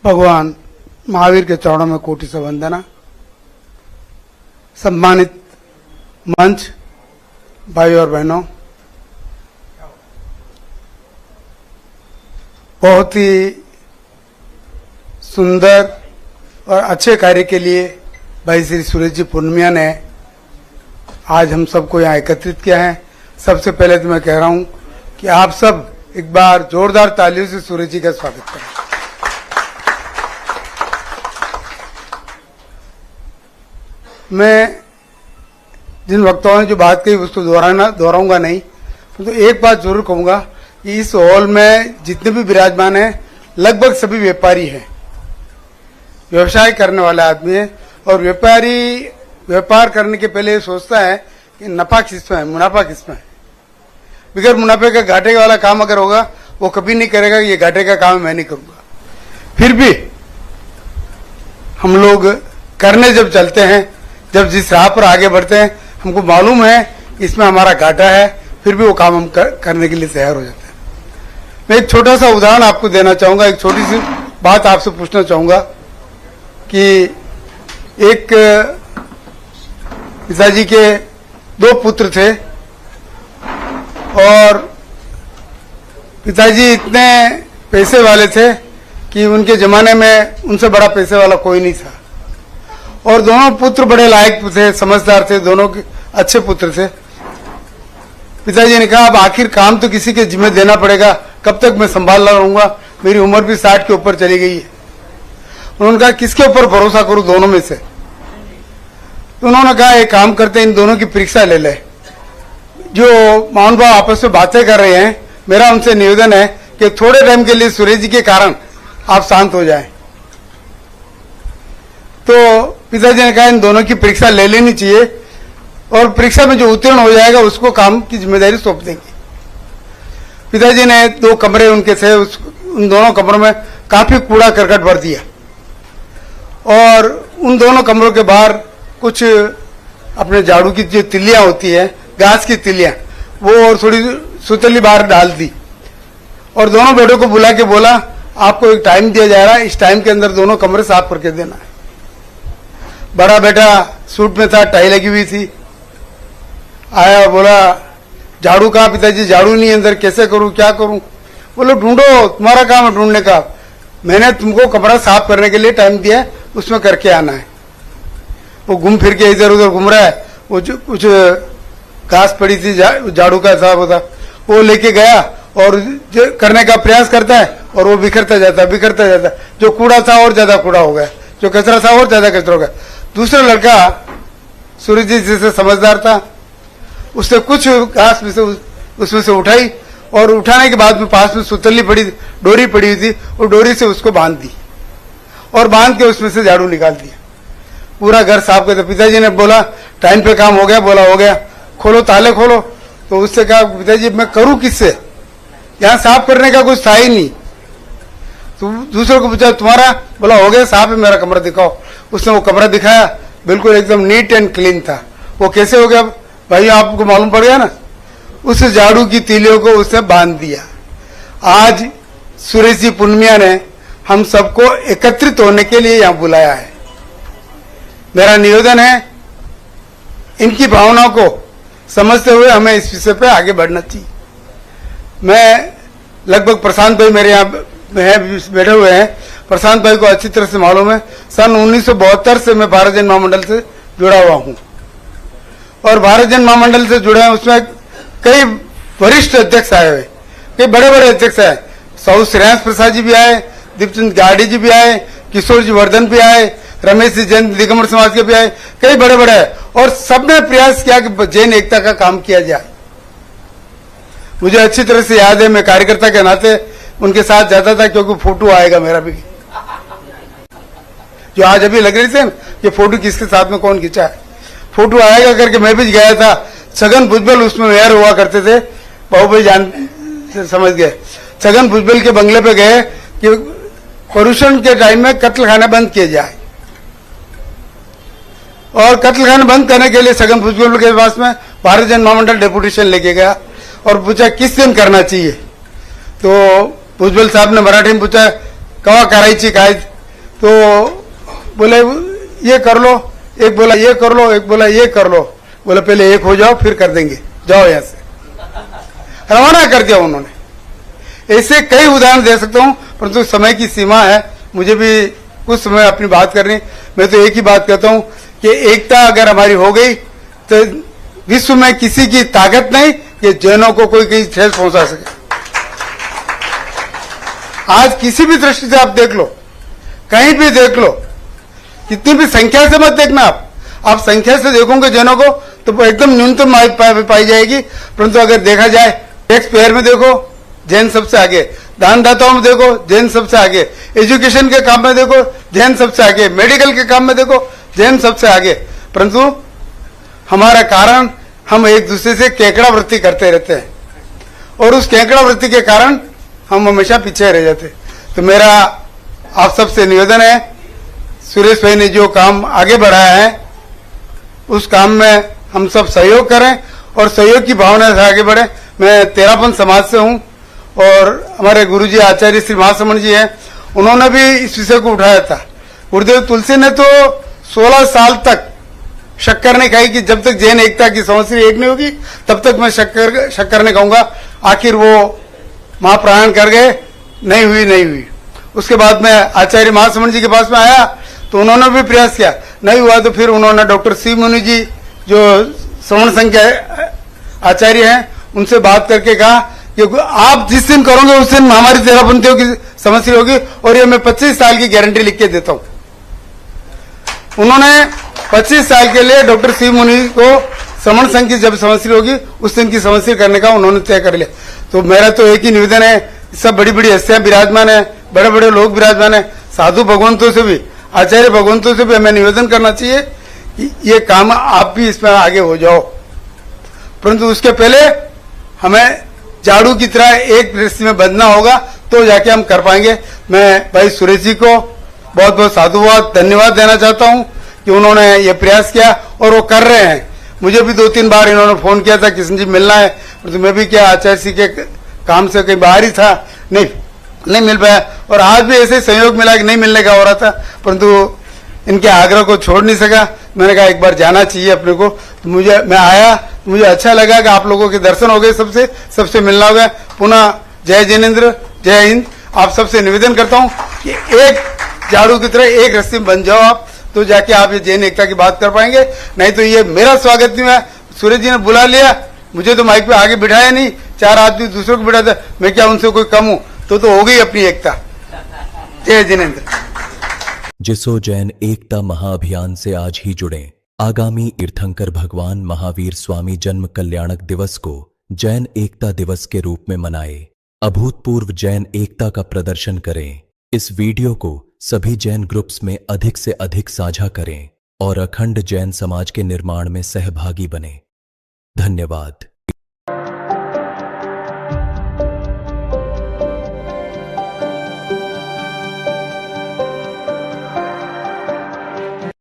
भगवान महावीर के चरणों में कोटि से वंदना। सम्मानित मंच, भाई और बहनों, बहुत ही सुंदर और अच्छे कार्य के लिए भाई श्री सुरेश जी पूर्णिया ने आज हम सबको यहाँ एकत्रित किया है। सबसे पहले तो मैं कह रहा हूँ कि आप सब एक बार जोरदार तालियों से सुरेश जी का स्वागत करें। मैं जिन वक्ताओं ने जो बात कही उसको दोहराऊंगा नहीं, तो एक बात जरूर कहूंगा कि इस हॉल में जितने भी विराजमान हैं लगभग सभी व्यापारी हैं, व्यवसाय करने वाले आदमी हैं। और व्यापारी व्यापार करने के पहले ये सोचता है कि नफा किसमें है, मुनाफा किसमें है। बगैर मुनाफे का घाटे वाला काम अगर होगा वो कभी नहीं करेगा कि ये घाटे का काम मैं नहीं करूंगा। फिर भी हम लोग करने जब चलते हैं, जब जिस राह पर आगे बढ़ते हैं, हमको मालूम है इसमें हमारा घाटा है, फिर भी वो काम हम करने के लिए तैयार हो जाते हैं। मैं एक छोटा सा उदाहरण आपको देना चाहूंगा, एक छोटी सी बात आपसे पूछना चाहूंगा कि एक पिताजी के दो पुत्र थे और पिताजी इतने पैसे वाले थे कि उनके जमाने में उनसे बड़ा पैसे वाला कोई नहीं था। और दोनों पुत्र बड़े लायक थे, समझदार थे, दोनों के अच्छे पुत्र थे। पिताजी ने कहा अब आखिर काम तो किसी के जिम्मे देना पड़ेगा, कब तक मैं संभाल रहूंगा, मेरी उम्र भी 60 के ऊपर चली गई है। उन्होंने कहा किसके ऊपर भरोसा करूं दोनों में से। तो उन्होंने कहा एक काम करते इन दोनों की परीक्षा ले ले। जो महानुभाव आपस में बातें कर रहे हैं, मेरा उनसे निवेदन है कि थोड़े टाइम के लिए सुरेश जी के कारण आप शांत हो जाएं। तो पिताजी ने कहा इन दोनों की परीक्षा ले लेनी चाहिए और परीक्षा में जो उत्तीर्ण हो जाएगा उसको काम की जिम्मेदारी सौंप देंगे। पिताजी ने 2 कमरे उनके थे, उन दोनों कमरों में काफी कूड़ा करकट भर दिया और उन दोनों कमरों के बाहर कुछ अपने झाड़ू की जो तिलियां होती है, घास की तिलियां, वो और थोड़ी सुतली बाहर डाल दी और दोनों बेटों को बुला के बोला आपको एक टाइम दिया जा रहा है, इस टाइम के अंदर दोनों कमरे साफ करके देना है। बड़ा बेटा सूट में था, टाई लगी हुई थी, आया बोला झाड़ू कहाँ पिताजी, झाड़ू नहीं अंदर, कैसे करूं क्या करूं। बोलो ढूंढो, तुम्हारा काम है ढूंढने का, मैंने तुमको कमरा साफ करने के लिए टाइम दिया है, उसमें करके आना है। वो घूम फिर के इधर उधर घूम रहा है, वो जो कुछ घास पड़ी थी झाड़ू का साफ होता, वो लेके गया और करने का प्रयास करता है और वो बिखरता जाता है। जो कूड़ा था और ज्यादा कूड़ा हो गया, जो कचरा था और ज्यादा कचरा हो गया। दूसरा लड़का सूरज जी जैसे समझदार था, उसने कुछ घास में से उसमें से उठाई और उठाने के बाद में पास में सुतली पड़ी डोरी पड़ी हुई थी, वो डोरी से उसको बांध दी और बांध के उसमें से झाड़ू निकाल दिया। पूरा घर साफ करते। पिताजी ने बोला टाइम पे काम हो गया, बोला हो गया, खोलो ताले खोलो। तो उससे कहा पिताजी मैं करूं किससे, यहाँ साफ करने का कुछ था ही नहीं। तो दूसरे को पूछा तुम्हारा, बोला हो गया साफ है, मेरा कमरा दिखाओ। उसने वो कमरा दिखाया, बिल्कुल एकदम नीट एंड क्लीन था। वो कैसे हो गया भाई, आपको मालूम पड़ गया ना, उस झाड़ू की तीलियों को उसने बांध दिया। आज सुरेश जी पूर्णिया ने हम सबको एकत्रित होने के लिए यहाँ बुलाया है। मेरा निवेदन है इनकी भावनाओं को समझते हुए हमें इस विषय पे आगे बढ़ना चाहिए। मैं लगभग प्रशांत भाई मेरे यहाँ बैठे हुए हैं, प्रशांत भाई को अच्छी तरह से मालूम है, सन 1972 से मैं भारत जन महामंडल से जुड़ा हुआ हूँ और भारत जन महामंडल से जुड़े हैं उसमें कई वरिष्ठ अध्यक्ष आए हुए, कई बड़े बड़े अध्यक्ष आए। साहू श्रेयांश प्रसाद जी भी आए, दीपचंद गाड़ी जी भी आए, किशोर जी वर्धन भी आए, रमेश जी जैन दिगंबर समाज के भी आए, कई बड़े बड़े आए और सबने प्रयास किया कि जैन एकता का काम किया जाए। मुझे अच्छी तरह से याद है, मैं कार्यकर्ता के नाते उनके साथ जाता था क्योंकि फोटो आएगा मेरा भी, जो आज अभी लग रही थी ना कि फोटो किसके साथ में कौन खींचा है, फोटो आएगा करके मैं भी गया था। छगन भुजबल उसमें मेयर हुआ करते थे, बाबू जान समझ गए। छगन भुजबल के बंगले पे गए कि पर्यूषण के टाइम में कत्ल खाने बंद किए जाए और कत्ल खाने बंद करने के लिए छगन भुजबल के पास में भारत जन महामंडल डेपुटेशन लेके गया और पूछा किस दिन करना चाहिए। तो भुजबल साहब ने मराठी में पूछा कवा करायची काय, तो बोले ये कर लो, एक बोला ये कर लो, एक बोला ये कर लो, बोले पहले एक हो जाओ फिर कर देंगे, जाओ यहां से, रवाना कर दिया उन्होंने। ऐसे कई उदाहरण दे सकता हूं, परंतु समय की सीमा है, मुझे भी कुछ समय अपनी बात करनी। मैं तो एक ही बात कहता हूं कि एकता अगर हमारी हो गई तो विश्व में किसी की ताकत नहीं कि जैनों को कोई कहीं ठेस पहुंचा सके। आज किसी भी दृष्टि से आप देख लो, कहीं भी देख लो, कितनी भी संख्या से मत देखना, आप संख्या से देखोगे जैनों को तो एकदम न्यूनतम पाई जाएगी, परंतु अगर देखा जाए टैक्स पेयर में देखो जैन सबसे आगे, दानदाताओं में देखो जैन सबसे आगे, एजुकेशन के काम में देखो जैन सबसे आगे, मेडिकल के काम में देखो जैन सबसे आगे, परंतु हमारा कारण हम एक दूसरे से केकड़ा वृत्ति करते रहते हैं और उस केकड़ा वृत्ति के कारण हम हमेशा पीछे रह जाते। तो मेरा आप सबसे निवेदन है, सुरेश भाई ने जो काम आगे बढ़ाया है उस काम में हम सब सहयोग करें और सहयोग की भावना से आगे बढ़े। मैं तेरापन समाज से हूं और हमारे गुरुजी आचार्य श्री महासमण जी हैं, उन्होंने भी इस विषय को उठाया था। गुरुदेव तुलसी ने तो 16 साल तक शक्कर नहीं खाई कि जब तक जैन एकता की समस्या एक नहीं होगी तब तक मैं शक्कर नहीं खाऊंगा। आखिर वो महाप्राण कर गए, नहीं हुई। उसके बाद मैं आचार्य महासमण जी के पास में आया तो उन्होंने भी प्रयास किया, नहीं हुआ तो फिर उन्होंने डॉक्टर सी मुनि जी जो श्रवण संघ के आचार्य हैं उनसे बात करके कहा कि आप जिस दिन करोगे उस दिन हमारी तेरापंथियों की समस्या होगी और ये मैं 25 साल की गारंटी लिख के देता हूं। उन्होंने 25 साल के लिए डॉक्टर सी मुनि को श्रवण संघ की जब समस्या होगी उस दिन की समस्या करने का उन्होंने तय कर लिया। तो मेरा तो एक ही निवेदन है, सब बड़ी बड़ी हस्तियां विराजमान है, बड़े बड़े लोग विराजमान है, साधु भगवंतों से भी, आचार्य भगवंतों से भी हमें निवेदन करना चाहिए कि ये काम आप भी इसमें आगे हो जाओ, परंतु उसके पहले हमें झाड़ू की तरह एक दृष्टि में बंधना होगा तो जाके हम कर पाएंगे। मैं भाई सुरेश जी को बहुत बहुत साधुवाद धन्यवाद देना चाहता हूं कि उन्होंने ये प्रयास किया और वो कर रहे हैं। मुझे भी 2-3 बार इन्होंने फोन किया था किशन जी मिलना है, तो मैं भी क्या आचार्य जी के काम से कहीं बाहर ही था, नहीं मिल पाया और आज भी ऐसे सहयोग मिला कि नहीं मिलने का हो रहा था, परंतु इनके आग्रह को छोड़ नहीं सका। मैंने कहा एक बार जाना चाहिए अपने को, तो मैं आया, तो मुझे अच्छा लगा कि आप लोगों के दर्शन हो गए, सबसे मिलना हो गया। पुनः जय जिनेंद्र, जय हिंद। आप सबसे निवेदन करता हूं कि एक झाड़ू की तरह एक रस्सी में बन जाओ आप, तो जाके आप ये जैन एकता की बात कर पाएंगे। नहीं तो ये मेरा स्वागत नहीं हुआ, सूरज जी ने बुला लिया, मुझे तो माइक पे आगे बिठाया नहीं, 4 आदमी दूसरों को बिठाता, मैं क्या उनसे कोई कम हूं? तो हो गई अपनी एकता। जय जिनेंद्र। जिसो जैन एकता महाअभियान से आज ही जुड़े। आगामी तीर्थंकर भगवान महावीर स्वामी जन्म कल्याणक दिवस को जैन एकता दिवस के रूप में मनाए। अभूतपूर्व जैन एकता का प्रदर्शन करें। इस वीडियो को सभी जैन ग्रुप्स में अधिक से अधिक साझा करें और अखंड जैन समाज के निर्माण में सहभागी बने। धन्यवाद।